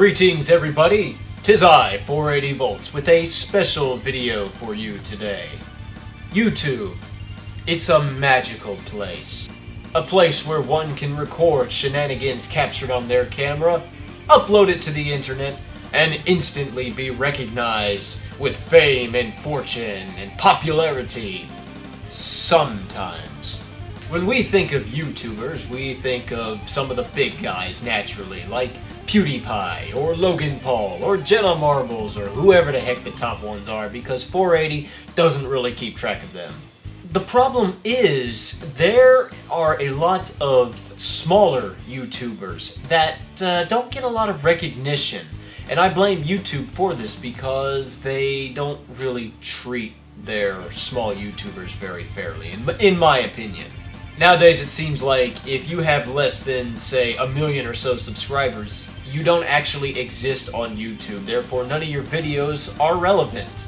Greetings everybody, 'tis I, 480 Volts, with a special video for you today. YouTube. It's a magical place. A place where one can record shenanigans captured on their camera, upload it to the internet, and instantly be recognized with fame and fortune and popularity. Sometimes. When we think of YouTubers, we think of some of the big guys naturally, like PewDiePie, or Logan Paul, or Jenna Marbles, or whoever the heck the top ones are, because 480 doesn't really keep track of them. The problem is, there are a lot of smaller YouTubers that don't get a lot of recognition, and I blame YouTube for this because they don't really treat their small YouTubers very fairly, in my opinion. Nowadays it seems like if you have less than, say, 1 million or so subscribers, you don't actually exist on YouTube, therefore none of your videos are relevant.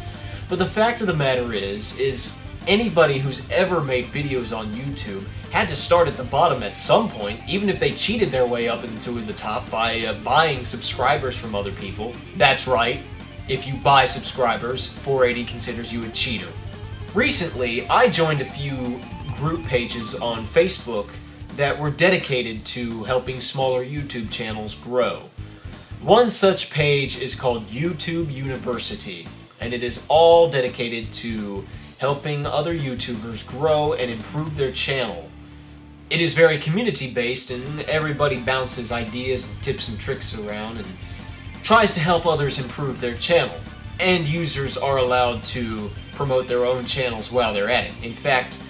But the fact of the matter is anybody who's ever made videos on YouTube had to start at the bottom at some point, even if they cheated their way up into the top by buying subscribers from other people. That's right, if you buy subscribers, 480 considers you a cheater. Recently, I joined a few group pages on Facebook that were dedicated to helping smaller YouTube channels grow. One such page is called YouTube University, and it is all dedicated to helping other YouTubers grow and improve their channel. It is very community-based, and everybody bounces ideas and tips and tricks around and tries to help others improve their channel. And users are allowed to promote their own channels while they're at it. In fact,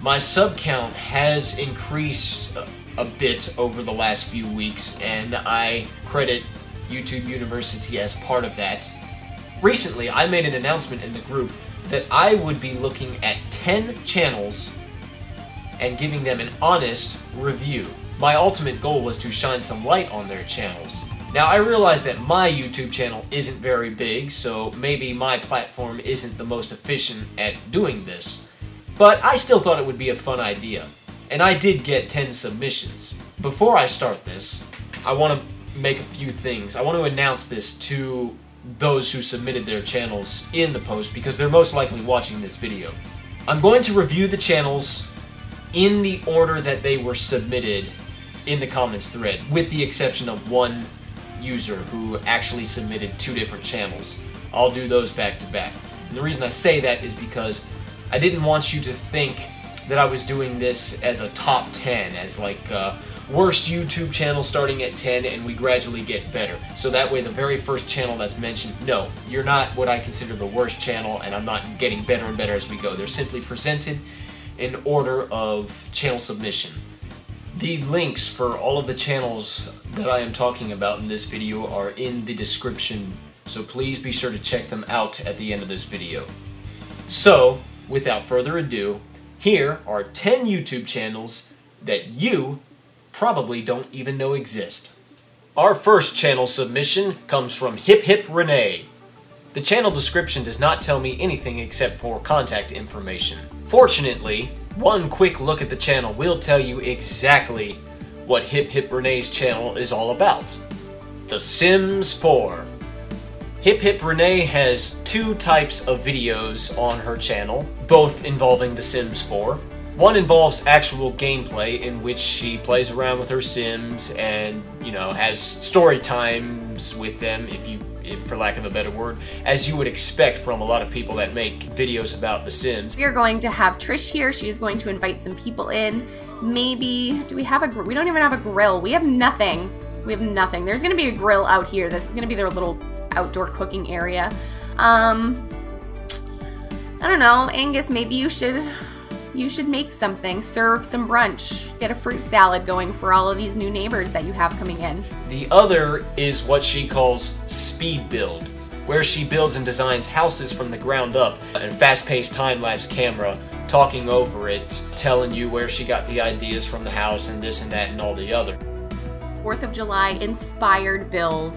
my sub count has increased a bit over the last few weeks, and I credit YouTube University as part of that. Recently, I made an announcement in the group that I would be looking at 10 channels and giving them an honest review. My ultimate goal was to shine some light on their channels. Now, I realize that my YouTube channel isn't very big, so maybe my platform isn't the most efficient at doing this. But I still thought it would be a fun idea, and I did get 10 submissions. Before I start this, I want to make a few things. I want to announce this to those who submitted their channels in the post, because they're most likely watching this video. I'm going to review the channels in the order that they were submitted in the comments thread, with the exception of one user who actually submitted 2 different channels. I'll do those back to back. And the reason I say that is because I didn't want you to think that I was doing this as a top 10, as like worst YouTube channel starting at 10 and we gradually get better. So that way the very first channel that's mentioned, no, you're not what I consider the worst channel, and I'm not getting better and better as we go. They're simply presented in order of channel submission. The links for all of the channels that I am talking about in this video are in the description, so please be sure to check them out at the end of this video. So, without further ado, here are 10 YouTube channels that you probably don't even know exist. Our first channel submission comes from Hip Hip Renee. The channel description does not tell me anything except for contact information. Fortunately, one quick look at the channel will tell you exactly what Hip Hip Renee's channel is all about. The Sims 4. Hip Hip Renee has 2 types of videos on her channel, both involving The Sims 4. One involves actual gameplay in which she plays around with her Sims and, you know, has story times with them, if for lack of a better word, as you would expect from a lot of people that make videos about The Sims. We are going to have Trish here. She's going to invite some people in. Maybe, do we have a, we don't even have a grill. We have nothing. We have nothing. There's going to be a grill out here. This is going to be their little outdoor cooking area. I don't know, Angus, maybe you should make something, serve some brunch, get a fruit salad going for all of these new neighbors that you have coming in. The other is what she calls speed build, where she builds and designs houses from the ground up, and fast-paced time-lapse camera, talking over it, telling you where she got the ideas from the house and this and that and all the other. 4th of July inspired build.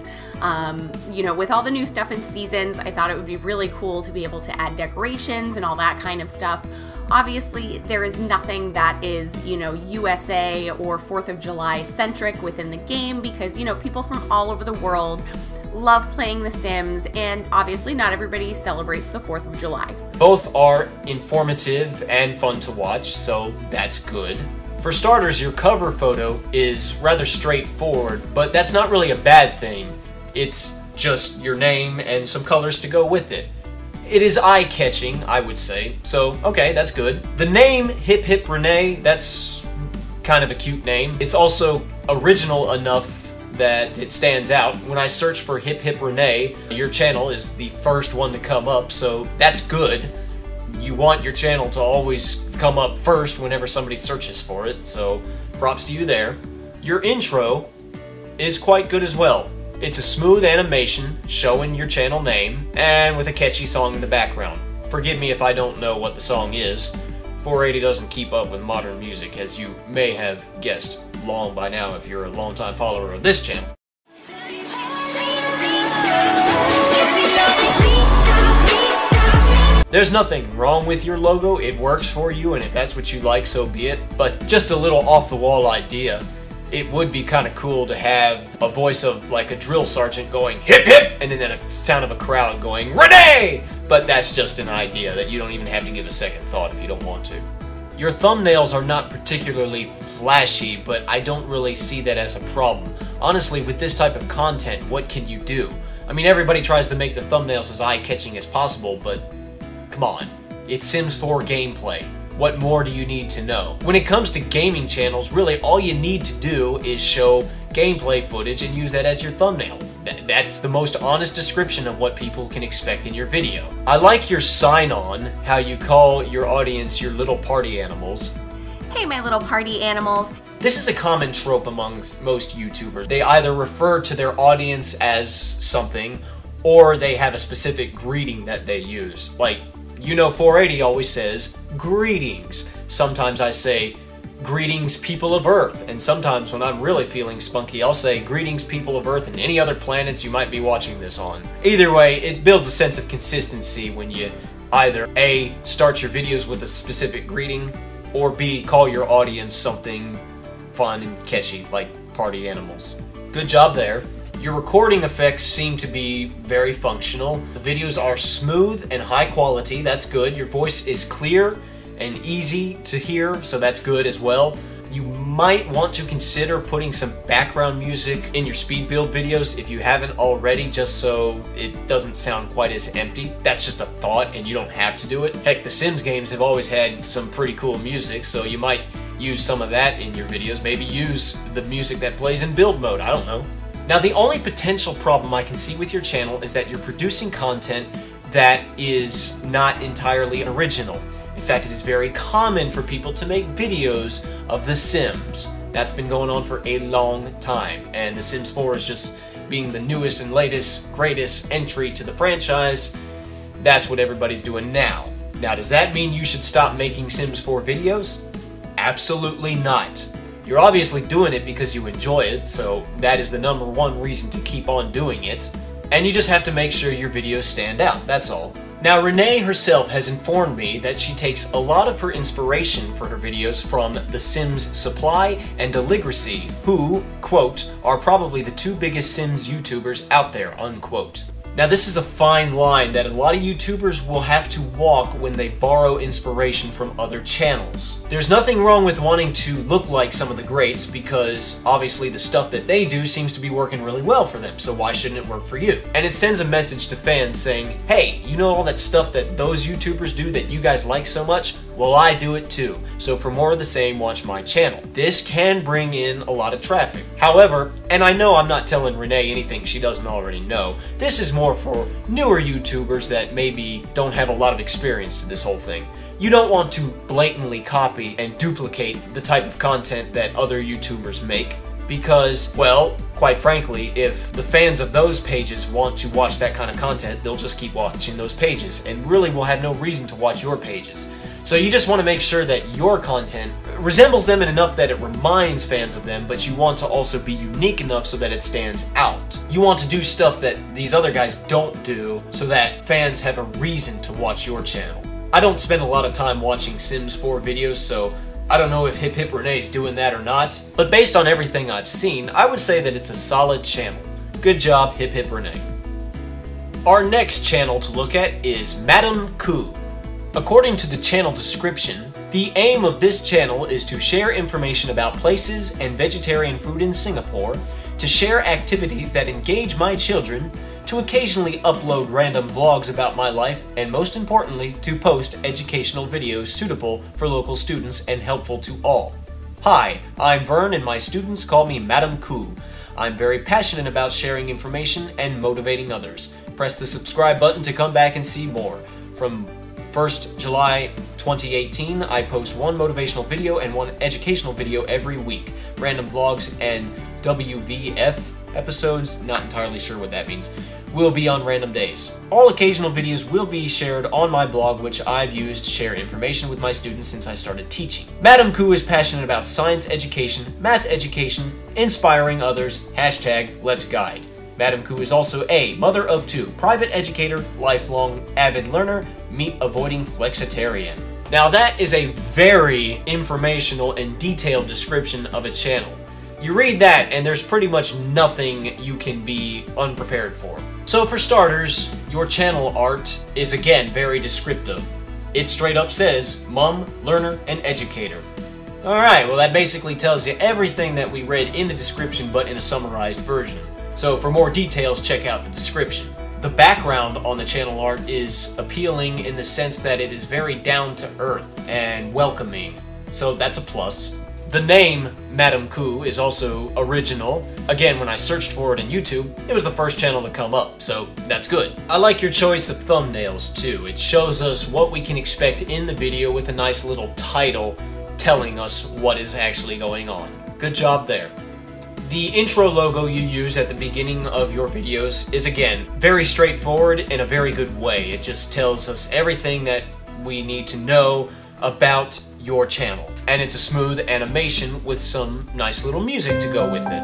You know, with all the new stuff in seasons, I thought it would be really cool to be able to add decorations and all that kind of stuff. Obviously, there is nothing that is, you know, USA or 4th of July centric within the game because, you know, people from all over the world love playing The Sims, and obviously not everybody celebrates the 4th of July. Both are informative and fun to watch, so that's good. For starters, your cover photo is rather straightforward, but that's not really a bad thing. It's just your name and some colors to go with it. It is eye-catching, I would say, so okay, that's good. The name Hip Hip Renee, that's kind of a cute name. It's also original enough that it stands out. When I search for Hip Hip Renee, your channel is the first one to come up, so that's good. You want your channel to always come up first whenever somebody searches for it, so props to you there. Your intro is quite good as well. It's a smooth animation showing your channel name and with a catchy song in the background. Forgive me if I don't know what the song is. 480 doesn't keep up with modern music, as you may have guessed long by now if you're a longtime follower of this channel. There's nothing wrong with your logo, it works for you, and if that's what you like, so be it. But just a little off-the-wall idea. It would be kind of cool to have a voice of like a drill sergeant going hip hip, and then a sound of a crowd going Renee! But that's just an idea that you don't even have to give a second thought if you don't want to. Your thumbnails are not particularly flashy, but I don't really see that as a problem. Honestly, with this type of content, what can you do? I mean, everybody tries to make their thumbnails as eye-catching as possible, but come on. It's Sims 4 gameplay. What more do you need to know? When it comes to gaming channels, really all you need to do is show gameplay footage and use that as your thumbnail. That's the most honest description of what people can expect in your video. I like your sign-on, how you call your audience your little party animals. Hey, my little party animals. This is a common trope amongst most YouTubers. They either refer to their audience as something, or they have a specific greeting that they use. Like, you know 480 always says, greetings. Sometimes I say, greetings people of Earth. And sometimes when I'm really feeling spunky, I'll say, greetings people of Earth and any other planets you might be watching this on. Either way, it builds a sense of consistency when you either A, start your videos with a specific greeting, or B, call your audience something fun and catchy, like party animals. Good job there. Your recording effects seem to be very functional. The videos are smooth and high quality, that's good. Your voice is clear and easy to hear, so that's good as well. You might want to consider putting some background music in your speed build videos if you haven't already, just so it doesn't sound quite as empty. That's just a thought and you don't have to do it. Heck, the Sims games have always had some pretty cool music, so you might use some of that in your videos. Maybe use the music that plays in build mode, I don't know. Now, the only potential problem I can see with your channel is that you're producing content that is not entirely original. In fact, it is very common for people to make videos of The Sims. That's been going on for a long time, and The Sims 4 is just being the newest and latest, greatest entry to the franchise. That's what everybody's doing now. Now, does that mean you should stop making Sims 4 videos? Absolutely not. You're obviously doing it because you enjoy it, so that is the #1 reason to keep on doing it. And you just have to make sure your videos stand out, that's all. Now, Renee herself has informed me that she takes a lot of her inspiration for her videos from The Sims Supply and Deligracy, who, quote, are probably the 2 biggest Sims YouTubers out there, unquote. Now, this is a fine line that a lot of YouTubers will have to walk when they borrow inspiration from other channels. There's nothing wrong with wanting to look like some of the greats, because obviously the stuff that they do seems to be working really well for them, so why shouldn't it work for you? And it sends a message to fans saying, hey, you know all that stuff that those YouTubers do that you guys like so much? Well, I do it too, so for more of the same, watch my channel. This can bring in a lot of traffic. However, and I know I'm not telling Renee anything she doesn't already know, this is more for newer YouTubers that maybe don't have a lot of experience to this whole thing. You don't want to blatantly copy and duplicate the type of content that other YouTubers make, because, well, quite frankly, if the fans of those pages want to watch that kind of content, they'll just keep watching those pages, and really will have no reason to watch your pages. So you just want to make sure that your content resembles them in enough that it reminds fans of them, but you want to also be unique enough so that it stands out. You want to do stuff that these other guys don't do so that fans have a reason to watch your channel. I don't spend a lot of time watching Sims 4 videos, so I don't know if Hip Hip Renee's doing that or not, but based on everything I've seen, I would say that it's a solid channel. Good job, hip hip Renee. Our next channel to look at is Madam Koo. According to the channel description, the aim of this channel is to share information about places and vegetarian food in Singapore, to share activities that engage my children, to occasionally upload random vlogs about my life, and most importantly, to post educational videos suitable for local students and helpful to all. Hi, I'm Vern and my students call me Madam Koo. I'm very passionate about sharing information and motivating others. Press the subscribe button to come back and see more. From 1st July 2018, I post one motivational video and one educational video every week. Random vlogs and WVF episodes, not entirely sure what that means, will be on random days. All occasional videos will be shared on my blog, which I've used to share information with my students since I started teaching. Madam Koo is passionate about science education, math education, inspiring others, #Let's Guide. Madam Koo is also a mother of two, private educator, lifelong avid learner, meat-avoiding flexitarian. Now that is a very informational and detailed description of a channel. You read that and there's pretty much nothing you can be unprepared for. So for starters, your channel art is again very descriptive. It straight up says, Mum, Learner, and Educator. Alright, well that basically tells you everything that we read in the description but in a summarized version. So for more details, check out the description. The background on the channel art is appealing in the sense that it is very down to earth and welcoming. So that's a plus. The name Madam Koo is also original. Again, when I searched for it on YouTube, it was the first channel to come up, so that's good. I like your choice of thumbnails too. It shows us what we can expect in the video with a nice little title telling us what is actually going on. Good job there. The intro logo you use at the beginning of your videos is, again, very straightforward in a very good way. It just tells us everything that we need to know about your channel. And it's a smooth animation with some nice little music to go with it.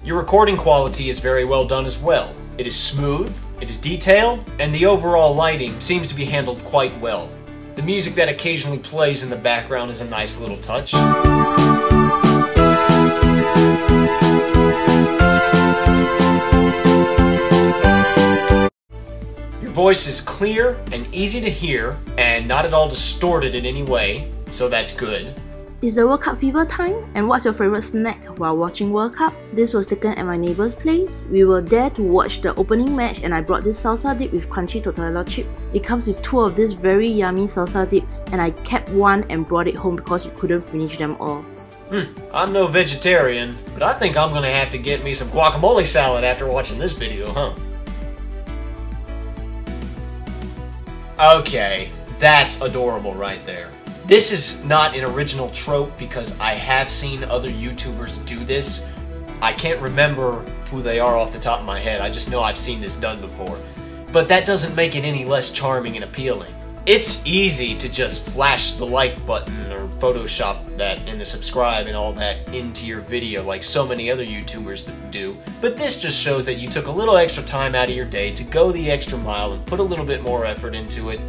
Your recording quality is very well done as well. It is smooth, it is detailed, and the overall lighting seems to be handled quite well. The music that occasionally plays in the background is a nice little touch. Your voice is clear and easy to hear, and not at all distorted in any way, so that's good. Is the World Cup fever time? And what's your favorite snack while watching World Cup? This was taken at my neighbor's place. We were there to watch the opening match and I brought this salsa dip with crunchy tortilla chip. It comes with 2 of this very yummy salsa dip and I kept one and brought it home because we couldn't finish them all. I'm no vegetarian, but I think I'm gonna have to get me some guacamole salad after watching this video, huh? Okay, that's adorable right there. This is not an original trope because I have seen other YouTubers do this. I can't remember who they are off the top of my head, I just know I've seen this done before. But that doesn't make it any less charming and appealing. It's easy to just flash the like button or Photoshop that and the subscribe and all that into your video like so many other YouTubers that do. But this just shows that you took a little extra time out of your day to go the extra mile and put a little bit more effort into it.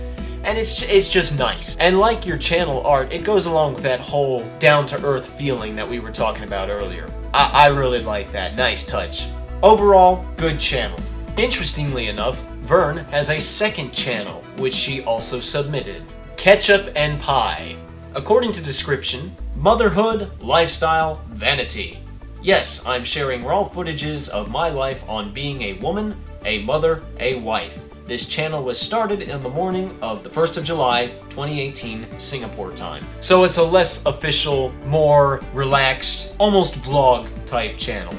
And it's just nice. And like your channel art, it goes along with that whole down-to-earth feeling that we were talking about earlier. I really like that. Nice touch. Overall, good channel. Interestingly enough, Vern has a second channel, which she also submitted. Ketchup and Pie. According to description, motherhood, lifestyle, vanity. Yes, I'm sharing raw footages of my life on being a woman, a mother, a wife. This channel was started in the morning of the 1st of July, 2018, Singapore time. So it's a less official, more relaxed, almost vlog type channel.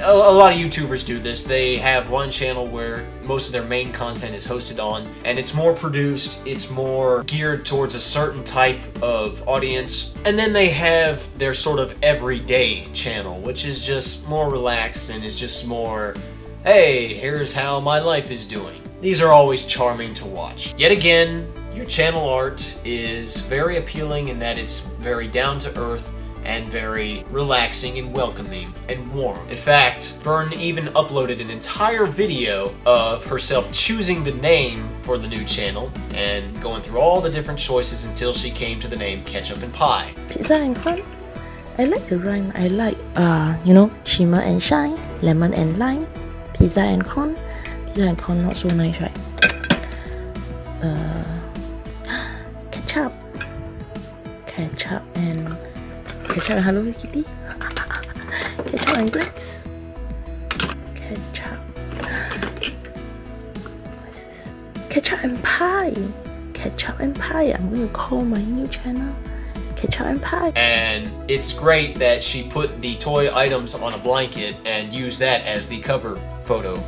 A lot of YouTubers do this. They have one channel where most of their main content is hosted on, and it's more produced, it's more geared towards a certain type of audience. And then they have their sort of everyday channel, which is just more relaxed and is just more, hey, here's how my life is doing. These are always charming to watch. Yet again, your channel art is very appealing in that it's very down to earth, and very relaxing and welcoming and warm. In fact, Vern even uploaded an entire video of herself choosing the name for the new channel and going through all the different choices until she came to the name Ketchup and Pie. Pizza and corn. I like the rhyme. I like, you know, shimmer and shine, lemon and lime, pizza and corn. Pizza and corn not so nice, right? Ketchup. Ketchup and Hello Kitty. Ketchup and grapes. Ketchup. What is this? Ketchup and pie. Ketchup and pie. I'm going to call my new channel Ketchup and Pie. And it's great that she put the toy items on a blanket and used that as the cover photo.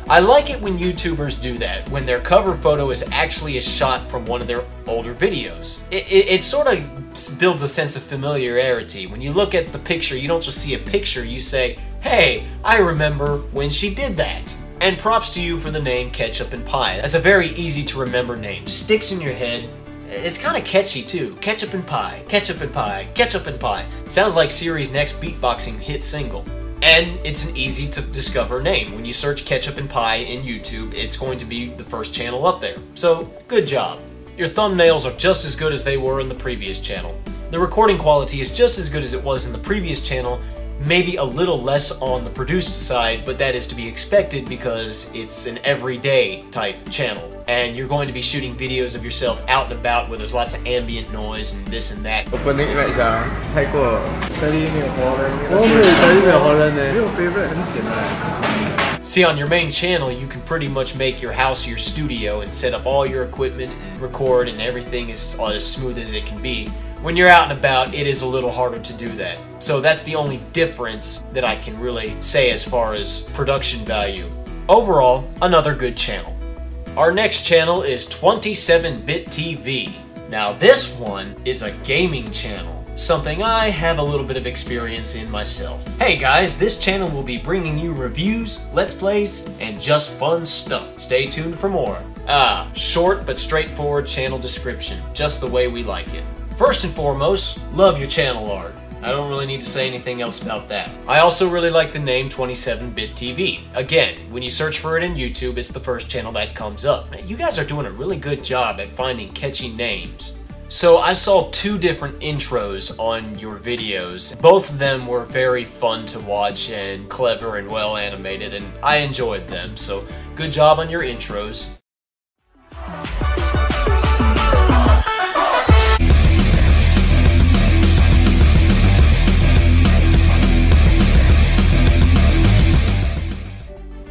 I like it when YouTubers do that, when their cover photo is actually a shot from one of their older videos. It sort of builds a sense of familiarity. When you look at the picture, you don't just see a picture, you say, hey, I remember when she did that. And props to you for the name Ketchup and Pie. That's a very easy to remember name. Sticks in your head. It's kind of catchy too. Ketchup and Pie, Ketchup and Pie, Ketchup and Pie. Sounds like Siri's next beatboxing hit single. And it's an easy to discover name. When you search Ketchup and Pie in YouTube, it's going to be the first channel up there. So, good job. Your thumbnails are just as good as they were in the previous channel. The recording quality is just as good as it was in the previous channel, maybe a little less on the produced side, but that is to be expected because it's an everyday type channel. And you're going to be shooting videos of yourself out and about where there's lots of ambient noise and this and that. Opening image 太过，Sally 没有华人，Sally 没有华人呢，没有 favorite 很显的。 See, on your main channel, you can pretty much make your house your studio and set up all your equipment and record, and everything is as smooth as it can be. When you're out and about, it is a little harder to do that. So that's the only difference that I can really say as far as production value. Overall, another good channel. Our next channel is 27-Bit TV. Now this one is a gaming channel, something I have a little bit of experience in myself. Hey guys, this channel will be bringing you reviews, let's plays, and just fun stuff. Stay tuned for more. Short but straightforward channel description, just the way we like it. First and foremost, love your channel art. I don't really need to say anything else about that. I also really like the name 27-Bit TV. Again, when you search for it in YouTube, it's the first channel that comes up. You guys are doing a really good job at finding catchy names. So I saw 2 different intros on your videos. Both of them were very fun to watch and clever and well animated, and I enjoyed them. So good job on your intros.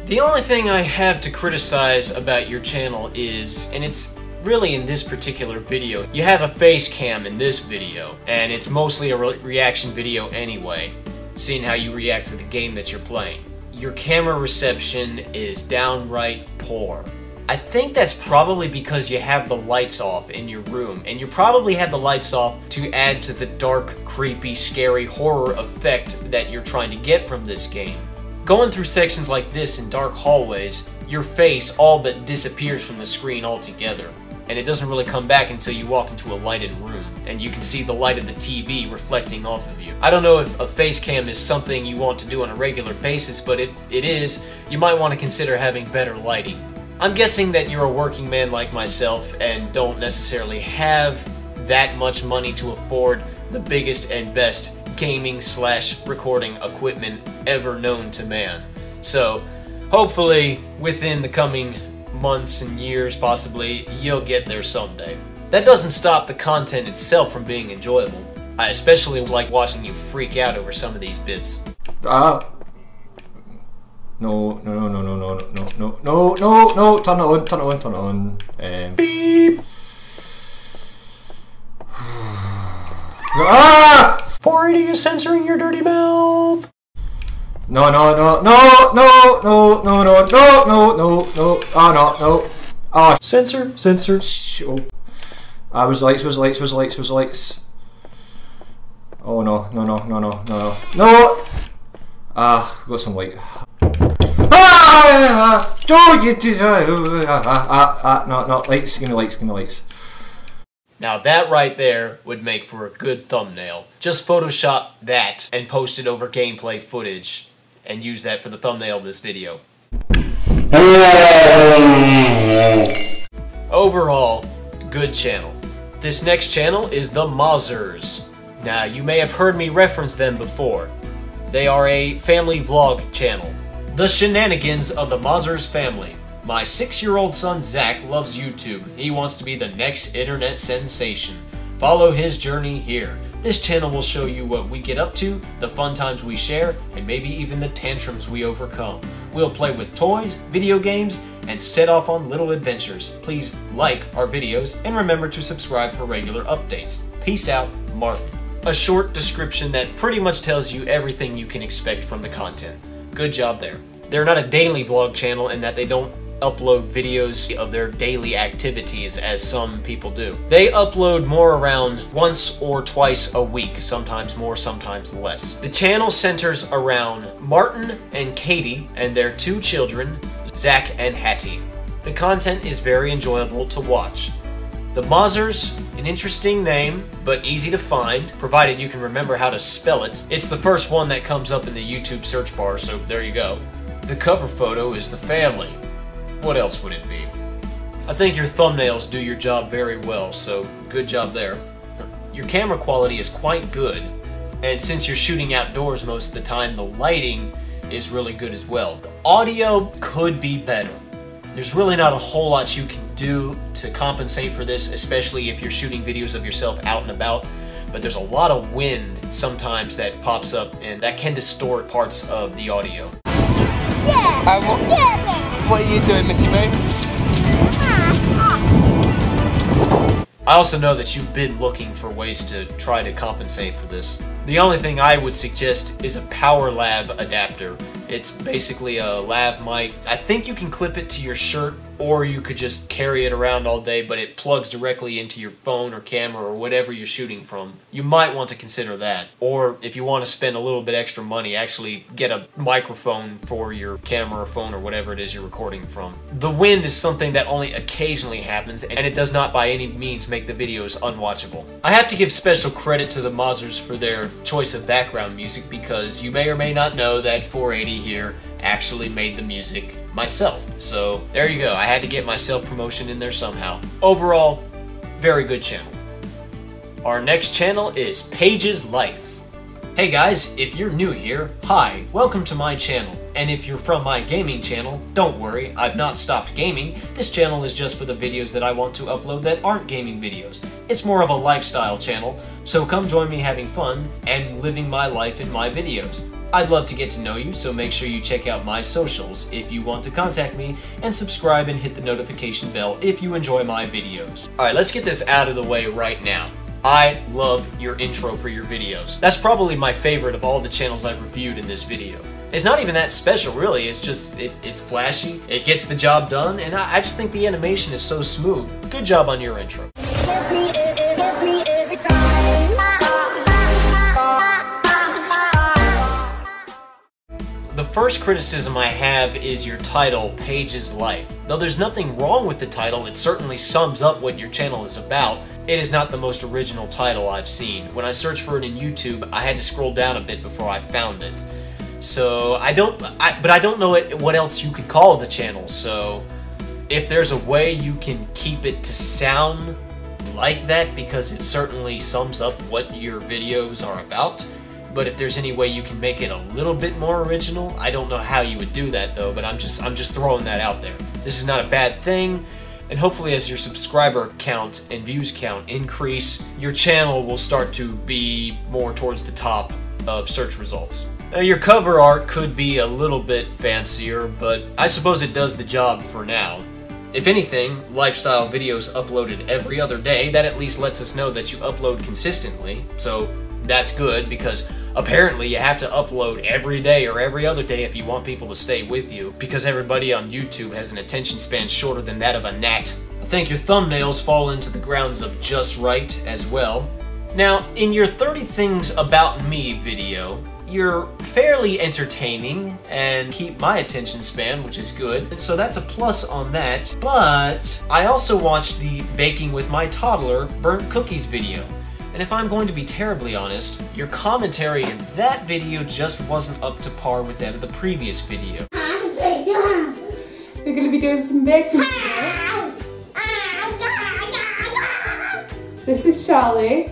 The only thing I have to criticize about your channel is, and it's really in this particular video, you have a face cam in this video, and it's mostly a reaction video anyway, seeing how you react to the game that you're playing. Your camera reception is downright poor. I think that's probably because you have the lights off in your room, and you probably have the lights off to add to the dark, creepy, scary horror effect that you're trying to get from this game. Going through sections like this in dark hallways, your face all but disappears from the screen altogether, and it doesn't really come back until you walk into a lighted room, and you can see the light of the TV reflecting off of you. I don't know if a face cam is something you want to do on a regular basis, but if it is, you might want to consider having better lighting. I'm guessing that you're a working man like myself and don't necessarily have that much money to afford the biggest and best gaming/recording equipment ever known to man. So, hopefully, within the coming months and years, possibly, you'll get there someday. That doesn't stop the content itself from being enjoyable. I especially like watching you freak out over some of these bits. No, turn it on. Beep! Ah! 480 is censoring your dirty mouth! No. Oh, Censor. Oh. Where's the lights? Oh, no. Got some light. No, lights, give me lights. Now that right there would make for a good thumbnail. Just Photoshop that and post it over gameplay footage and use that for the thumbnail of this video. Overall, good channel. This next channel is the Mozzers. Now, you may have heard me reference them before. They are a family vlog channel. The shenanigans of the Mozzers family. My 6-year-old son Zach loves YouTube. He wants to be the next internet sensation. Follow his journey here. This channel will show you what we get up to, the fun times we share, and maybe even the tantrums we overcome. We'll play with toys, video games, and set off on little adventures. Please like our videos and remember to subscribe for regular updates. Peace out, Martin. A short description that pretty much tells you everything you can expect from the content. Good job there. They're not a daily vlog channel in that they don't upload videos of their daily activities as some people do. They upload more around once or twice a week, sometimes more, sometimes less. The channel centers around Martin and Katie and their 2 children, Zach and Hattie. The content is very enjoyable to watch. The Mozzers, an interesting name, but easy to find, provided you can remember how to spell it. It's the first one that comes up in the YouTube search bar, so there you go. The cover photo is the family. What else would it be? I think your thumbnails do your job very well, so good job there. Your camera quality is quite good, and since you're shooting outdoors most of the time, the lighting is really good as well. The audio could be better. There's really not a whole lot you can do to compensate for this, especially if you're shooting videos of yourself out and about, but there's a lot of wind sometimes that pops up, and that can distort parts of the audio. What are you doing, Missy Moo? I also know that you've been looking for ways to try to compensate for this. The only thing I would suggest is a power lav adapter. It's basically a lav mic. I think you can clip it to your shirt, or you could just carry it around all day, but it plugs directly into your phone or camera or whatever you're shooting from. You might want to consider that. Or if you want to spend a little bit extra money, actually get a microphone for your camera or phone or whatever it is you're recording from. The wind is something that only occasionally happens, and it does not by any means make the videos unwatchable. I have to give special credit to the Mozzers for their choice of background music, because you may or may not know that 480 here actually made the music myself. So there you go, I had to get my self-promotion in there somehow. Overall, very good channel. Our next channel is Paige's Life. Hey guys, if you're new here, hi, welcome to my channel. And if you're from my gaming channel, don't worry, I've not stopped gaming. This channel is just for the videos that I want to upload that aren't gaming videos. It's more of a lifestyle channel, so come join me having fun and living my life in my videos. I'd love to get to know you, so make sure you check out my socials if you want to contact me, and subscribe and hit the notification bell if you enjoy my videos. Alright, let's get this out of the way right now. I love your intro for your videos. That's probably my favorite of all the channels I've reviewed in this video. It's not even that special, really. It's just, it's flashy, it gets the job done, and I just think the animation is so smooth. Good job on your intro. The first criticism I have is your title, Paige's Life. Though there's nothing wrong with the title, it certainly sums up what your channel is about. It is not the most original title I've seen. When I searched for it in YouTube, I had to scroll down a bit before I found it. So I don't know what else you could call the channel, so if there's a way you can keep it to sound like that, because it certainly sums up what your videos are about, but if there's any way you can make it a little bit more original, I don't know how you would do that though, but I'm just throwing that out there. This is not a bad thing, and hopefully as your subscriber count and views count increase, your channel will start to be more towards the top of search results. Now, your cover art could be a little bit fancier, but I suppose it does the job for now. If anything, lifestyle videos uploaded every other day, that at least lets us know that you upload consistently, so that's good, because apparently you have to upload every day or every other day if you want people to stay with you, because everybody on YouTube has an attention span shorter than that of a gnat. I think your thumbnails fall into the grounds of just right as well. Now, in your 30 Things About Me video, you're fairly entertaining and keep my attention span, which is good. So that's a plus on that. But I also watched the Baking with My Toddler Burnt Cookies video. And if I'm going to be terribly honest, your commentary in that video just wasn't up to par with that of the previous video. We're going to be doing some baking today. This is Charlie.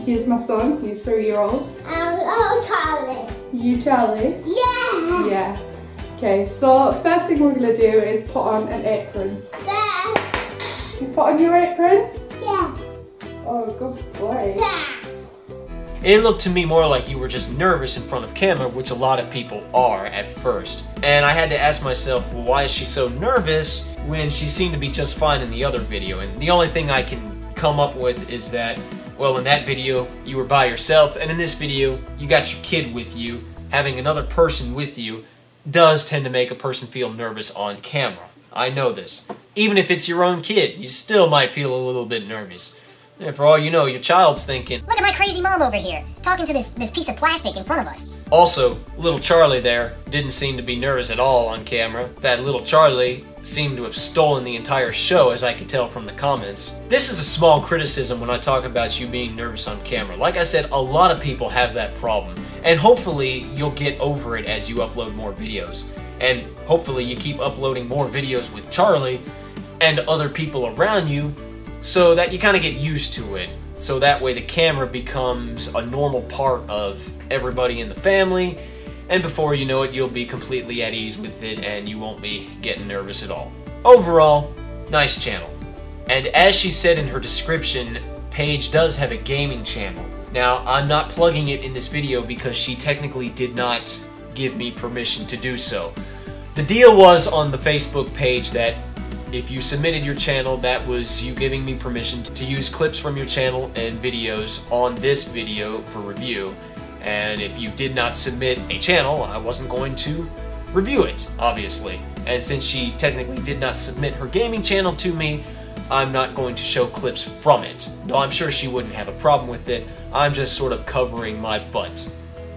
He's my son. He's 3-year-old. Oh, Charlie. You, Charlie? Yeah. Yeah. Okay, so first thing we're going to do is put on an apron. Yeah. You put on your apron? Yeah. Oh, good boy. Yeah. It looked to me more like you were just nervous in front of camera, which a lot of people are at first. And I had to ask myself, well, why is she so nervous when she seemed to be just fine in the other video? And the only thing I can come up with is that, well, in that video, you were by yourself, and in this video, you got your kid with you. Having another person with you does tend to make a person feel nervous on camera. I know this. Even if it's your own kid, you still might feel a little bit nervous. And for all you know, your child's thinking, look at my crazy mom over here, talking to this piece of plastic in front of us. Also, little Charlie there didn't seem to be nervous at all on camera. That little Charlie seemed to have stolen the entire show, as I could tell from the comments. This is a small criticism when I talk about you being nervous on camera. Like I said, a lot of people have that problem. And hopefully, you'll get over it as you upload more videos. And hopefully, you keep uploading more videos with Charlie and other people around you, so that you kind of get used to it. So that way the camera becomes a normal part of everybody in the family, and before you know it, you'll be completely at ease with it and you won't be getting nervous at all. Overall, nice channel. And as she said in her description, Paige does have a gaming channel. Now, I'm not plugging it in this video because she technically did not give me permission to do so. The deal was on the Facebook page that if you submitted your channel, that was you giving me permission to use clips from your channel and videos on this video for review. And if you did not submit a channel, I wasn't going to review it, obviously. And since she technically did not submit her gaming channel to me, I'm not going to show clips from it. Though I'm sure she wouldn't have a problem with it, I'm just sort of covering my butt.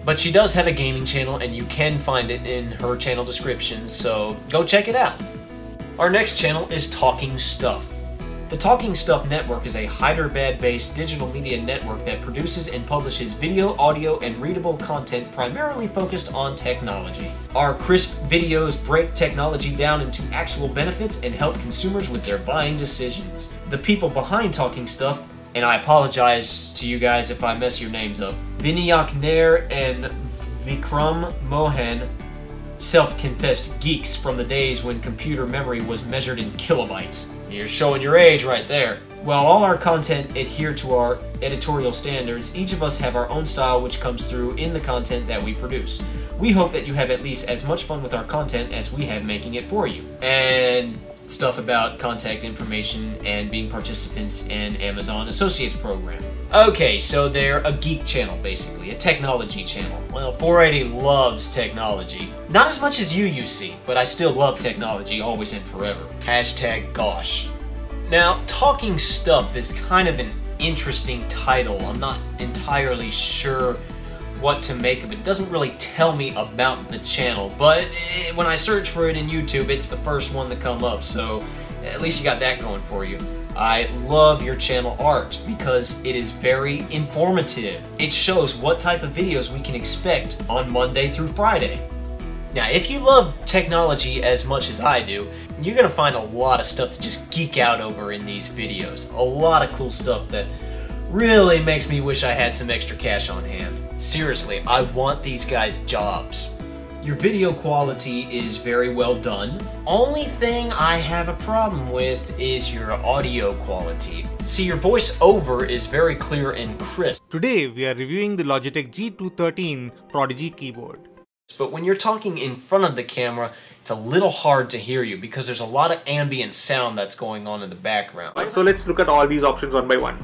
But she does have a gaming channel, and you can find it in her channel description, so go check it out. Our next channel is Talking Stuff. The Talking Stuff Network is a Hyderabad-based digital media network that produces and publishes video, audio, and readable content primarily focused on technology. Our crisp videos break technology down into actual benefits and help consumers with their buying decisions. The people behind Talking Stuff, and I apologize to you guys if I mess your names up, Vinayak Nair and Vikram Mohan, self-confessed geeks from the days when computer memory was measured in kilobytes. You're showing your age right there. While all our content adhere to our editorial standards, each of us have our own style which comes through in the content that we produce. We hope that you have at least as much fun with our content as we have making it for you. And stuff about contact information and being participants in Amazon Associates program. Okay, so they're a geek channel, basically, a technology channel. Well, 480 loves technology. Not as much as you see, but I still love technology, always and forever. Hashtag gosh. Now, Talking Stuff is kind of an interesting title. I'm not entirely sure what to make of it. It doesn't really tell me about the channel, but when I search for it in YouTube, it's the first one to come up, so at least you got that going for you. I love your channel art because it is very informative. It shows what type of videos we can expect on Monday through Friday. Now, if you love technology as much as I do, you're gonna find a lot of stuff to just geek out over in these videos. A lot of cool stuff that really makes me wish I had some extra cash on hand. Seriously, I want these guys jobs. Your video quality is very well done. Only thing I have a problem with is your audio quality. See, your voice-over is very clear and crisp. Today we are reviewing the Logitech G213 Prodigy keyboard. But when you're talking in front of the camera, it's a little hard to hear you because there's a lot of ambient sound that's going on in the background. So let's look at all these options one by one.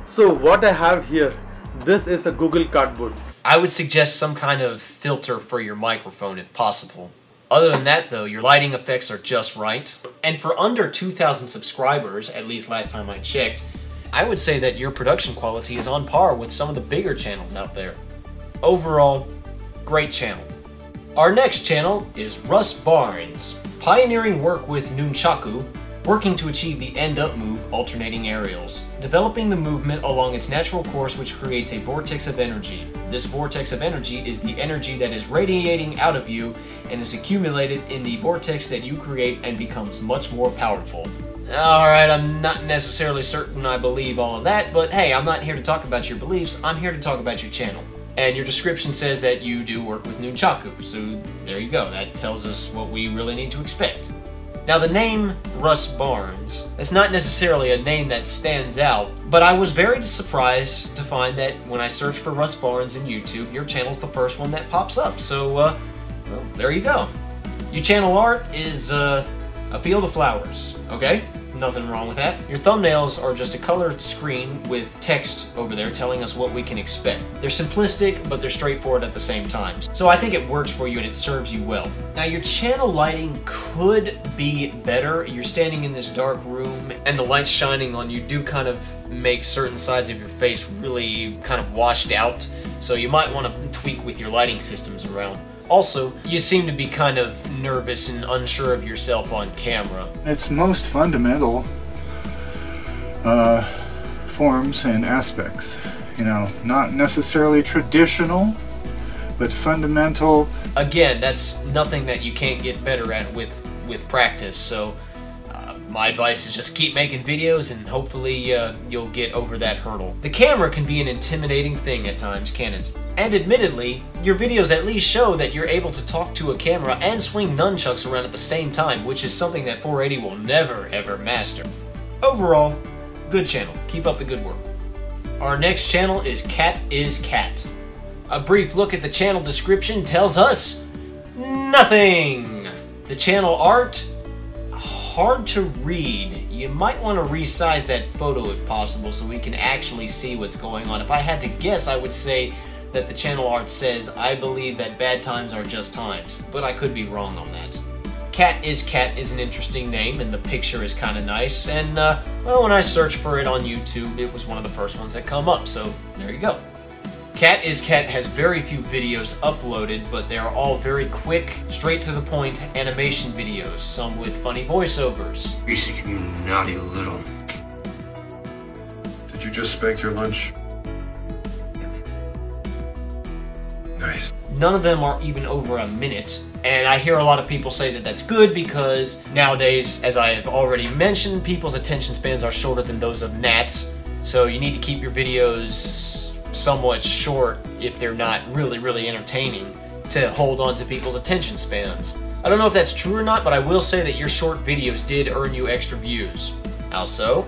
So what I have here, this is a Google Cardboard. I would suggest some kind of filter for your microphone if possible. Other than that though, your lighting effects are just right. And for under 2,000 subscribers, at least last time I checked, I would say that your production quality is on par with some of the bigger channels out there. Overall, Great channel. Our next channel is Russ Barnes, pioneering work with nunchaku, working to achieve the end-up move alternating aerials, developing the movement along its natural course which creates a vortex of energy. This vortex of energy is the energy that is radiating out of you and is accumulated in the vortex that you create and becomes much more powerful. Alright, I'm not necessarily certain I believe all of that, but hey, I'm not here to talk about your beliefs, I'm here to talk about your channel. And your description says that you do work with nunchaku, so there you go, that tells us what we really need to expect. Now the name Russ Barnes is not necessarily a name that stands out, but I was very surprised to find that when I search for Russ Barnes in YouTube, your channel's the first one that pops up, so well, there you go. Your channel art is a field of flowers, okay? Nothing wrong with that. Your thumbnails are just a colored screen with text over there telling us what we can expect. They're simplistic, but they're straightforward at the same time. So I think it works for you and it serves you well. Now your channel lighting could be better. You're standing in this dark room and the lights shining on you do kind of make certain sides of your face really kind of washed out. So you might want to tweak with your lighting systems around. Also, you seem to be kind of nervous and unsure of yourself on camera. Its most fundamental forms and aspects. You know, not necessarily traditional, but fundamental. Again, that's nothing that you can't get better at with practice, so my advice is just keep making videos and hopefully you'll get over that hurdle. The camera can be an intimidating thing at times, can't it? And admittedly, your videos at least show that you're able to talk to a camera and swing nunchucks around at the same time, which is something that 480 will never ever master. Overall, good channel. Keep up the good work. Our next channel is Cat is Cat. A brief look at the channel description tells us nothing. The channel art, hard to read. You might want to resize that photo if possible so we can actually see what's going on. If I had to guess, I would say that the channel art says, I believe that bad times are just times, but I could be wrong on that. Cat is an interesting name, and the picture is kind of nice, and well, when I searched for it on YouTube, it was one of the first ones that come up, so there you go. Cat is Cat has very few videos uploaded, but they are all very quick, straight to the point animation videos, some with funny voiceovers. Basic, you naughty little... Did you just spank your lunch? Nice. None of them are even over a minute, and I hear a lot of people say that that's good because nowadays, as I have already mentioned, people's attention spans are shorter than those of gnats, so you need to keep your videos somewhat short if they're not really entertaining to hold on to people's attention spans. I don't know if that's true or not, but I will say that your short videos did earn you extra views. How so?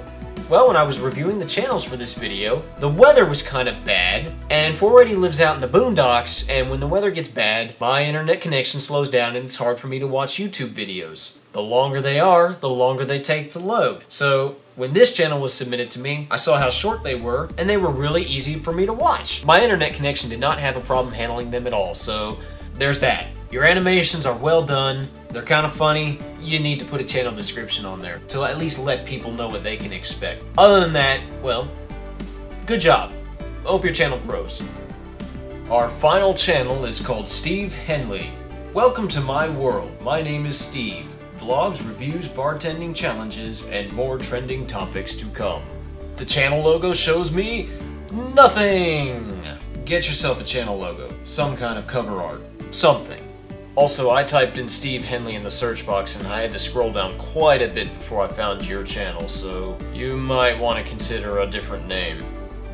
Well, when I was reviewing the channels for this video, the weather was kind of bad, and 480 lives out in the boondocks, and when the weather gets bad, my internet connection slows down and it's hard for me to watch YouTube videos. The longer they are, the longer they take to load. So, when this channel was submitted to me, I saw how short they were, and they were really easy for me to watch. My internet connection did not have a problem handling them at all, so there's that. Your animations are well done, they're kind of funny, you need to put a channel description on there to at least let people know what they can expect. Other than that, well, good job. I hope your channel grows. Our final channel is called Steve Henley. Welcome to my world. My name is Steve. Vlogs, reviews, bartending challenges, and more trending topics to come. The channel logo shows me nothing. Get yourself a channel logo, some kind of cover art, something. Also, I typed in Steve Henley in the search box and I had to scroll down quite a bit before I found your channel, so you might want to consider a different name.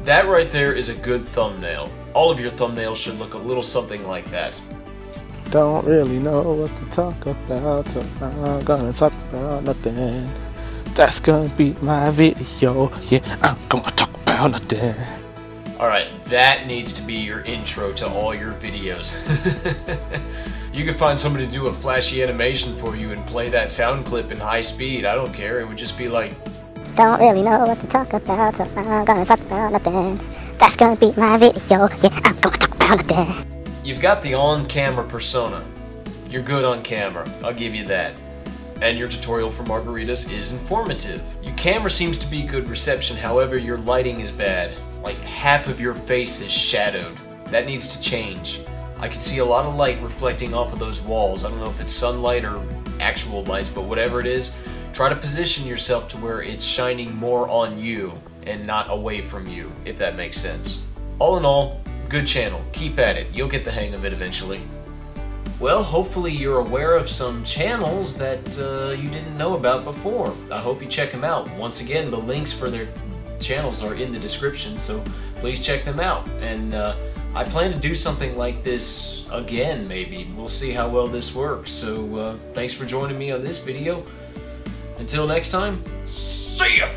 That right there is a good thumbnail. All of your thumbnails should look a little something like that. Don't really know what to talk about, so I'm gonna talk about nothing. That's gonna be my video, yeah, I'm gonna talk about nothing. Alright, that needs to be your intro to all your videos. You could find somebody to do a flashy animation for you and play that sound clip in high speed, I don't care, it would just be like... Don't really know what to talk about, so I'm gonna talk about nothing. That's gonna be my video, yeah, I'm gonna talk about nothing. You've got the on-camera persona. You're good on camera, I'll give you that. And your tutorial for margaritas is informative. Your camera seems to be good reception, however your lighting is bad. Like half of your face is shadowed. That needs to change. I can see a lot of light reflecting off of those walls. I don't know if it's sunlight or actual lights, but whatever it is, try to position yourself to where it's shining more on you and not away from you, if that makes sense. All in all, good channel. Keep at it. You'll get the hang of it eventually. Well, hopefully you're aware of some channels that you didn't know about before. I hope you check them out. Once again, the links for their channels are in the description, so please check them out. And I plan to do something like this again, maybe. We'll see how well this works. So thanks for joining me on this video. Until next time, see ya!